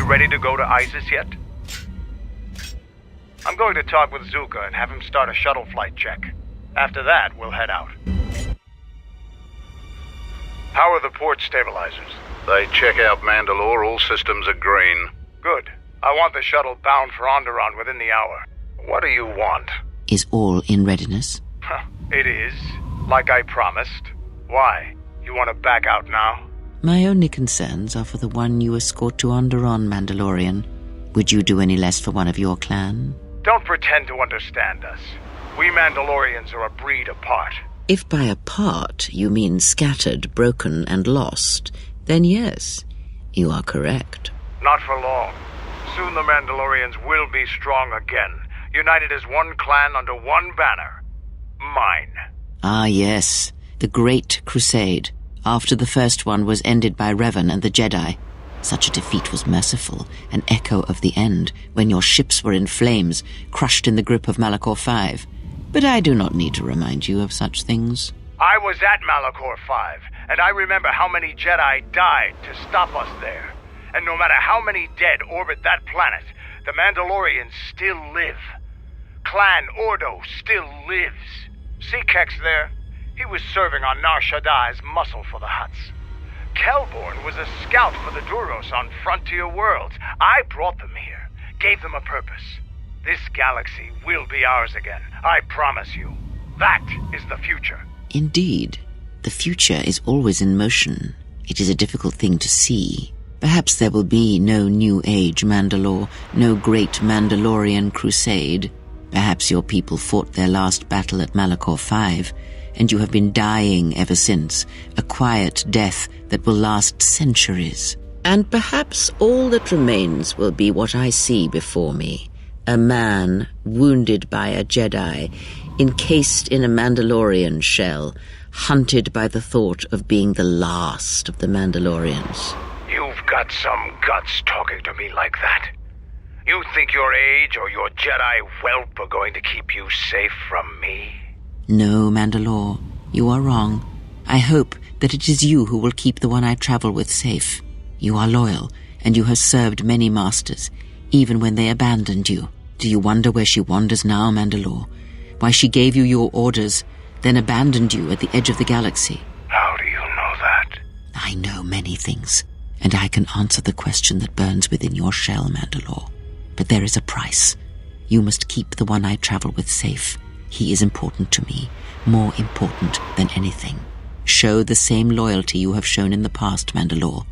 you ready to go to ISIS yet? I'm going to talk with Zuka and have him start a shuttle flight check. After that, we'll head out. How are the port stabilizers? They check out Mandalore, all systems are green. Good. I want the shuttle bound for Onderon within the hour. What do you want? Is all in readiness? It is, like I promised. Why? You want to back out now? My only concerns are for the one you escort to Onderon, Mandalorian. Would you do any less for one of your clan? Don't pretend to understand us. We Mandalorians are a breed apart. If by apart you mean scattered, broken, and lost, then yes, you are correct. Not for long. Soon the Mandalorians will be strong again, united as one clan under one banner. Mine. Ah, yes. The Great Crusade, after the first one was ended by Revan and the Jedi. Such a defeat was merciful, an echo of the end, when your ships were in flames, crushed in the grip of Malachor V. But I do not need to remind you of such things. I was at Malachor V, and I remember how many Jedi died to stop us there. And no matter how many dead orbit that planet, the Mandalorians still live. Clan Ordo still lives. See Kex there? He was serving on Nar Shaddai's muscle for the Hutts. Kelborn was a scout for the Duros on Frontier Worlds. I brought them here, gave them a purpose. This galaxy will be ours again, I promise you. That is the future. Indeed. The future is always in motion. It is a difficult thing to see. Perhaps there will be no New Age Mandalore, no great Mandalorian crusade. Perhaps your people fought their last battle at Malachor V, and you have been dying ever since, a quiet death that will last centuries. And perhaps all that remains will be what I see before me. A man wounded by a Jedi, encased in a Mandalorian shell, hunted by the thought of being the last of the Mandalorians. You've got some guts talking to me like that. You think your age or your Jedi whelp are going to keep you safe from me? No, Mandalore, you are wrong. I hope that it is you who will keep the one I travel with safe. You are loyal, and you have served many masters, even when they abandoned you. Do you wonder where she wanders now, Mandalore? Why she gave you your orders, then abandoned you at the edge of the galaxy? How do you know that? I know many things, and I can answer the question that burns within your shell, Mandalore. But there is a price. You must keep the one I travel with safe. He is important to me, more important than anything. Show the same loyalty you have shown in the past, Mandalore.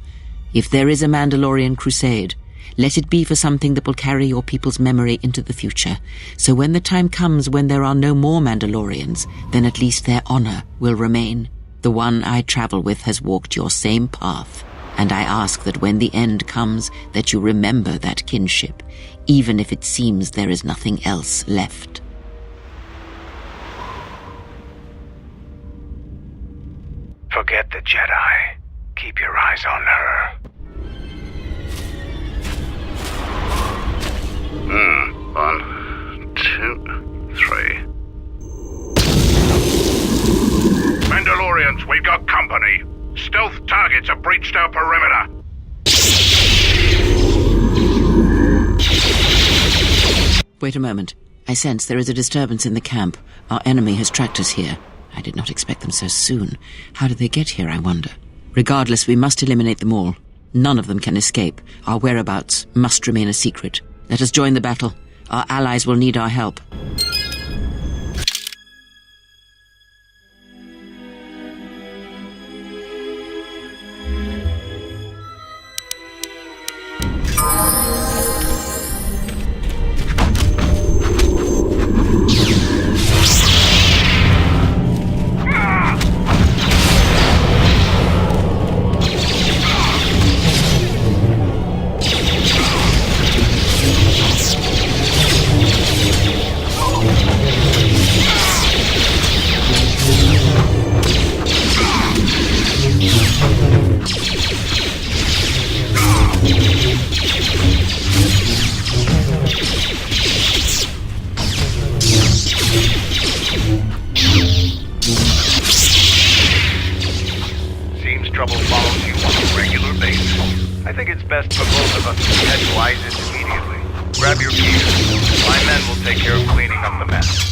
If there is a Mandalorian crusade, let it be for something that will carry your people's memory into the future. So when the time comes when there are no more Mandalorians, then at least their honor will remain. The one I travel with has walked your same path, and I ask that when the end comes, that you remember that kinship, even if it seems there is nothing else left. Forget the Jedi. Keep your eyes on her. 1, 2, 3. Mandalorians, we've got company. Stealth targets have breached our perimeter. Wait a moment. I sense there is a disturbance in the camp. Our enemy has tracked us here. I did not expect them so soon. How did they get here, I wonder? Regardless, we must eliminate them all. None of them can escape. Our whereabouts must remain a secret. Let us join the battle. Our allies will need our help. Seems trouble following calls you on a regular basis. I think it's best for both of us to head to ISIS immediately. Grab your gear. My men will take care of cleaning up the mess.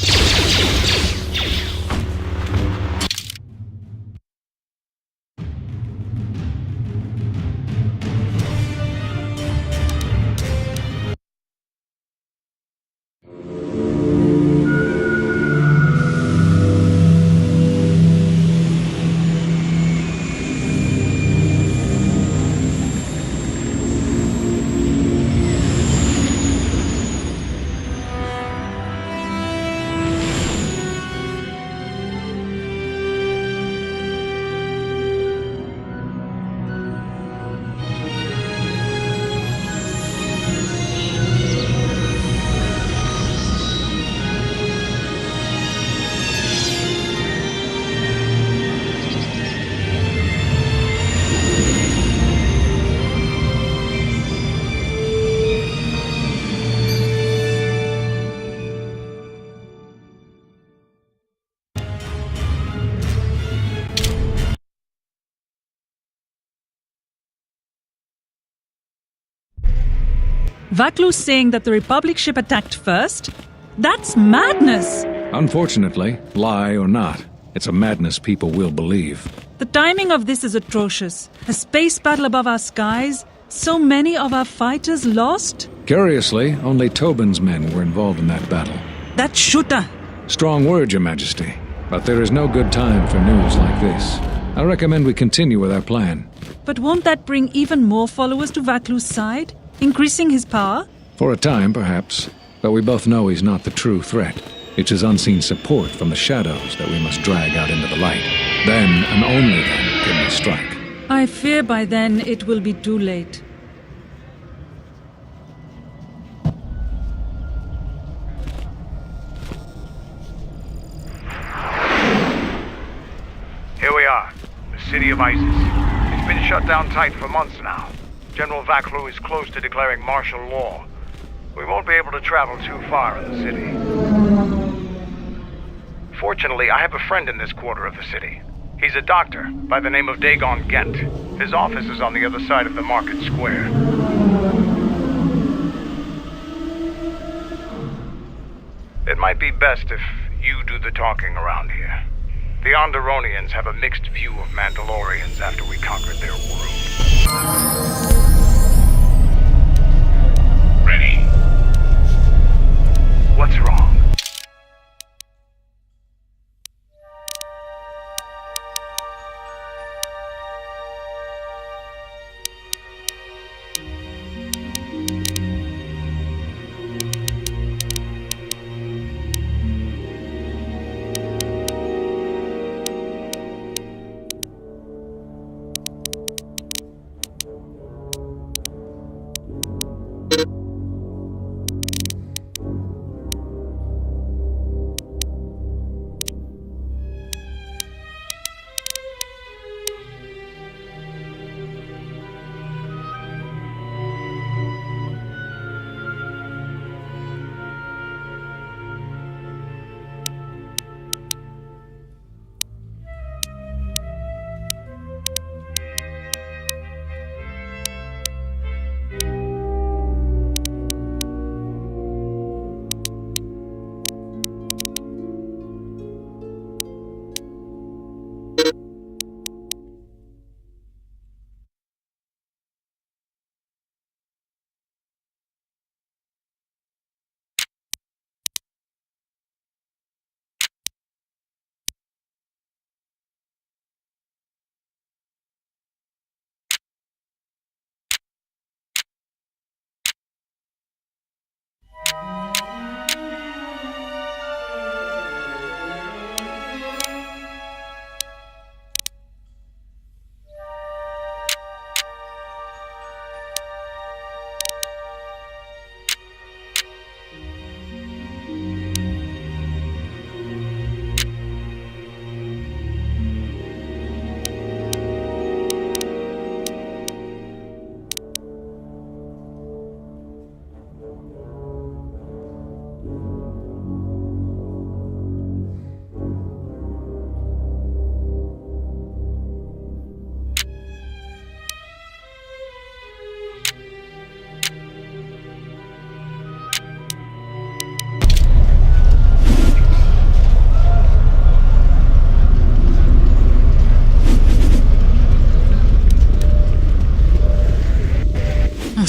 Vaklu's saying that the Republic ship attacked first? That's madness! Unfortunately, lie or not, it's a madness people will believe. The timing of this is atrocious. A space battle above our skies, so many of our fighters lost? Curiously, only Tobin's men were involved in that battle. That shooter! Strong word, Your Majesty, but there is no good time for news like this. I recommend we continue with our plan. But won't that bring even more followers to Vaklu's side? Increasing his power? For a time, perhaps, but we both know he's not the true threat. It's his unseen support from the shadows that we must drag out into the light. Then, and only then, can we strike. I fear by then it will be too late. Here we are, the city of ISIS. It's been shut down tight for months now. General Vaklu is close to declaring martial law. We won't be able to travel too far in the city. Fortunately, I have a friend in this quarter of the city. He's a doctor by the name of Dagon Gent. His office is on the other side of the market square. It might be best if you do the talking around here. The Onderonians have a mixed view of Mandalorians after we conquered their world. Ready. What's wrong?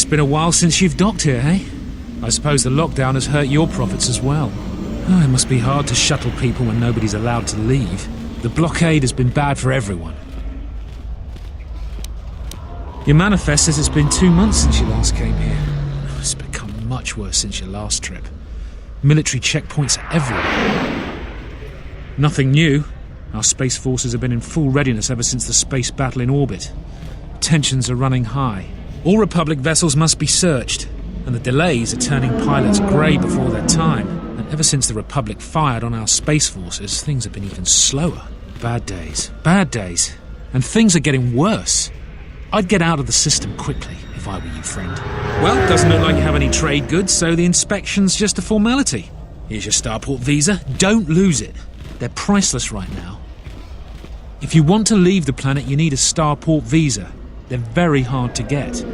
been a while since you've docked here, eh? I suppose the lockdown has hurt your profits as well. Oh, it must be hard to shuttle people when nobody's allowed to leave. The blockade has been bad for everyone. Your manifest says it's been 2 months since you last came here. It's become much worse since your last trip. Military checkpoints are everywhere. Nothing new. Our space forces have been in full readiness ever since the space battle in orbit. Tensions are running high. All Republic vessels must be searched, and the delays are turning pilots grey before their time. And ever since the Republic fired on our space forces, things have been even slower. Bad days. And things are getting worse. I'd get out of the system quickly, if I were you, friend. Well, doesn't look like you have any trade goods, so the inspection's just a formality. Here's your starport visa. Don't lose it. They're priceless right now. If you want to leave the planet, you need a starport visa. They're very hard to get.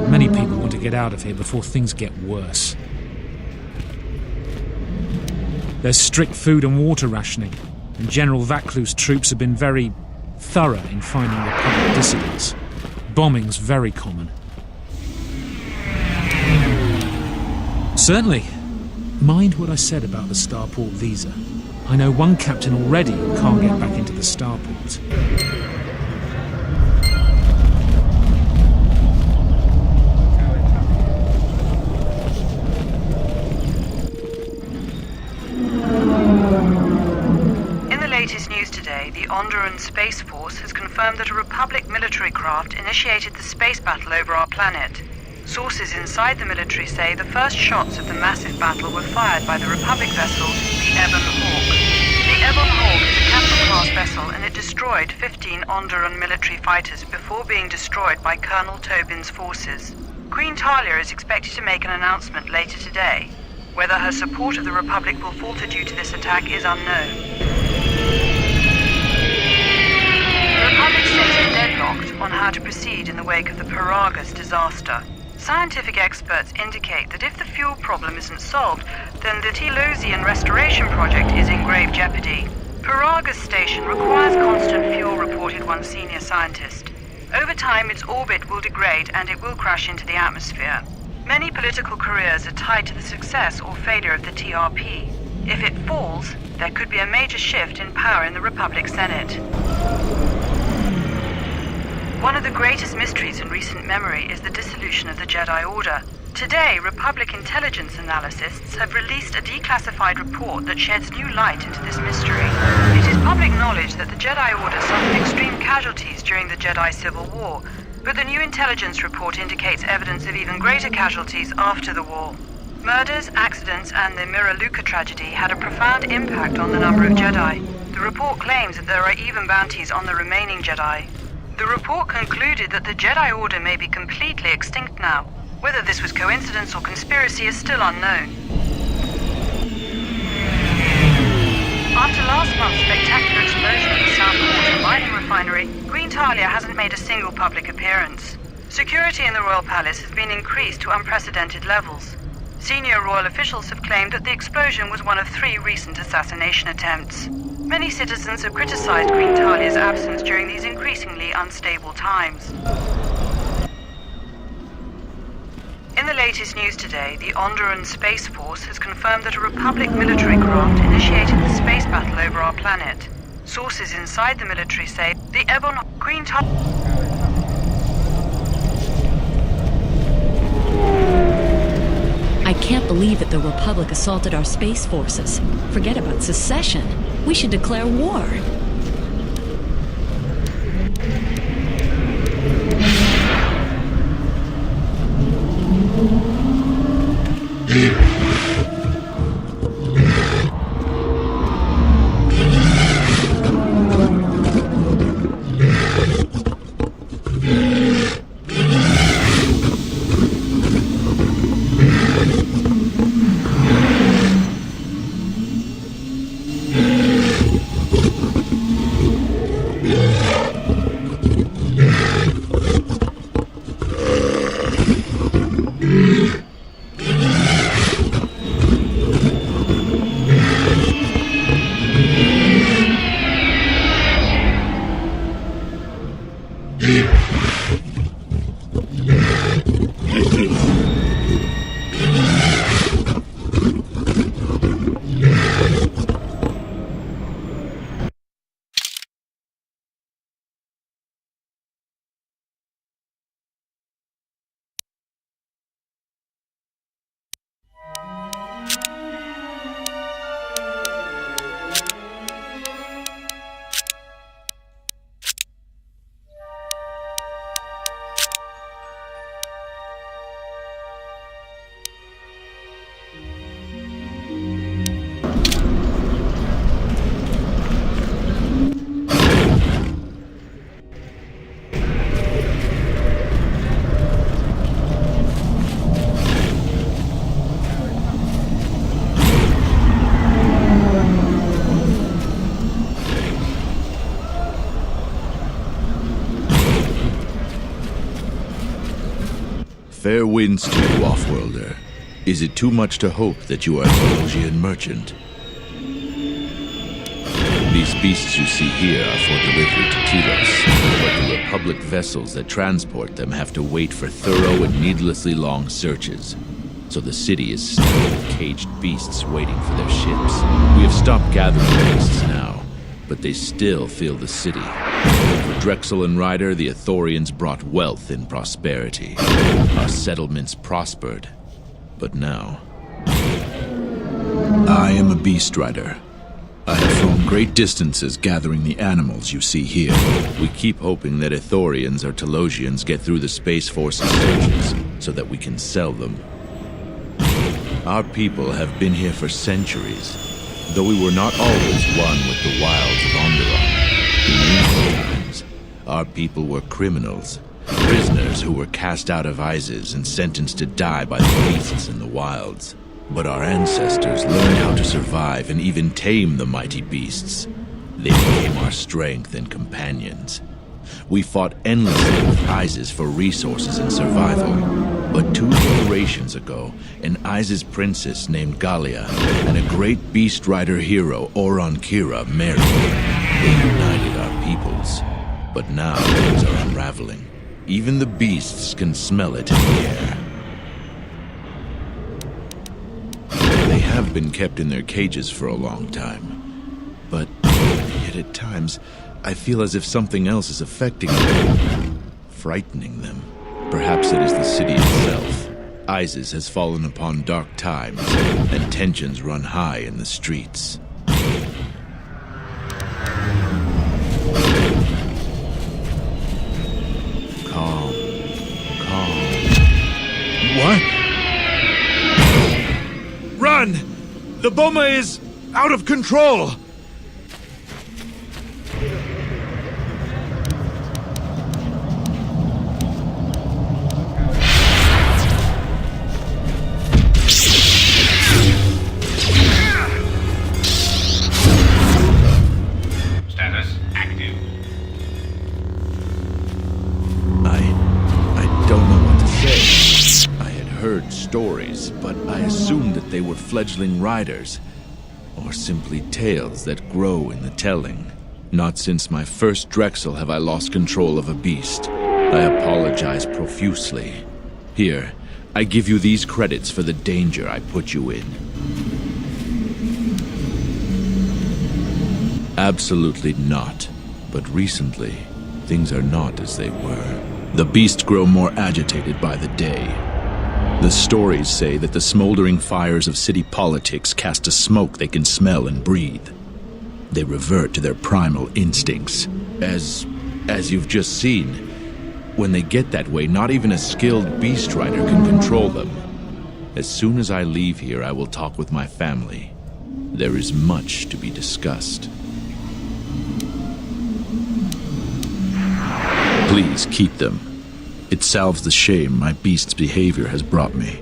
Many people want to get out of here before things get worse. There's strict food and water rationing, and General Vaclu's troops have been very thorough in finding Republic dissidents. Bombing's very common. Certainly. Mind what I said about the starport visa. I know one captain already who can't get back into the starport. The Onderan Space Force has confirmed that a Republic military craft initiated the space battle over our planet. Sources inside the military say the first shots of the massive battle were fired by the Republic vessel, the Ebon Hawk. The Ebon Hawk is a Captain-class vessel, and it destroyed 15 Onderan military fighters before being destroyed by Colonel Tobin's forces. Queen Talia is expected to make an announcement later today. Whether her support of the Republic will falter due to this attack is unknown. The Republic stays deadlocked on how to proceed in the wake of the Paragas disaster. Scientific experts indicate that if the fuel problem isn't solved, then the Telosian restoration project is in grave jeopardy. Paragas station requires constant fuel, reported one senior scientist. Over time, its orbit will degrade and it will crash into the atmosphere. Many political careers are tied to the success or failure of the TRP. If it falls, there could be a major shift in power in the Republic Senate. One of the greatest mysteries in recent memory is the dissolution of the Jedi Order. Today, Republic intelligence analysts have released a declassified report that sheds new light into this mystery. It is public knowledge that the Jedi Order suffered extreme casualties during the Jedi Civil War, but the new intelligence report indicates evidence of even greater casualties after the war. Murders, accidents, and the Mira Luca tragedy had a profound impact on the number of Jedi. The report claims that there are even bounties on the remaining Jedi. The report concluded that the Jedi Order may be completely extinct now. Whether this was coincidence or conspiracy is still unknown. After last month's spectacular explosion at the South mining refinery, Queen Talia hasn't made a single public appearance. Security in the Royal Palace has been increased to unprecedented levels. Senior royal officials have claimed that the explosion was one of 3 recent assassination attempts. Many citizens have criticized Queen Talia's absence during these increasingly unstable times. In the latest news today, the Onderan Space Force has confirmed that a Republic military craft initiated the space battle over our planet. Sources inside the military say the Ebon Queen I can't believe that the Republic assaulted our space forces. Forget about secession. We should declare war. Fair winds to you, Offworlder. Is it too much to hope that you are a Telosian merchant? These beasts you see here are for delivery to Telos, but the Republic vessels that transport them have to wait for thorough and needlessly long searches. So the city is stuck with caged beasts waiting for their ships. We have stopped gathering beasts now, but they still fill the city. For Drexel and Ryder, the Ithorians brought wealth and prosperity. Our settlements prospered, but now... I am a beast rider. I have flown great distances gathering the animals you see here. We keep hoping that Ithorians or Telosians get through the Space Force's searches so that we can sell them. Our people have been here for centuries, though we were not always one with the wilds of Onderon. In ancient times, our people were criminals, prisoners who were cast out of Isis and sentenced to die by the beasts in the wilds. But our ancestors learned how to survive and even tame the mighty beasts. They became our strength and companions. We fought endlessly with Isis for resources and survival. But 2 generations ago, an Isis princess named Gallia and a great beast rider hero, Oron Kira, married. They united our peoples. But now things are unraveling. Even the beasts can smell it in the air. They have been kept in their cages for a long time. But yet at times, I feel as if something else is affecting them, frightening them. Perhaps it is the city itself. Isis has fallen upon dark times, and tensions run high in the streets. Calm. What? Run! The Boma is out of control! Status active. I don't know what to say. I had heard stories, but I assumed that they were fledgling riders, or simply tales that grow in the telling. Not since my first Drexel have I lost control of a beast. I apologize profusely. Here, I give you these credits for the danger I put you in. Absolutely not. But recently, things are not as they were. The beasts grow more agitated by the day. The stories say that the smoldering fires of city politics cast a smoke they can smell and breathe. They revert to their primal instincts. As you've just seen, when they get that way, not even a skilled beast rider can control them. As soon as I leave here, I will talk with my family. There is much to be discussed. Please keep them. It salves the shame my beast's behavior has brought me.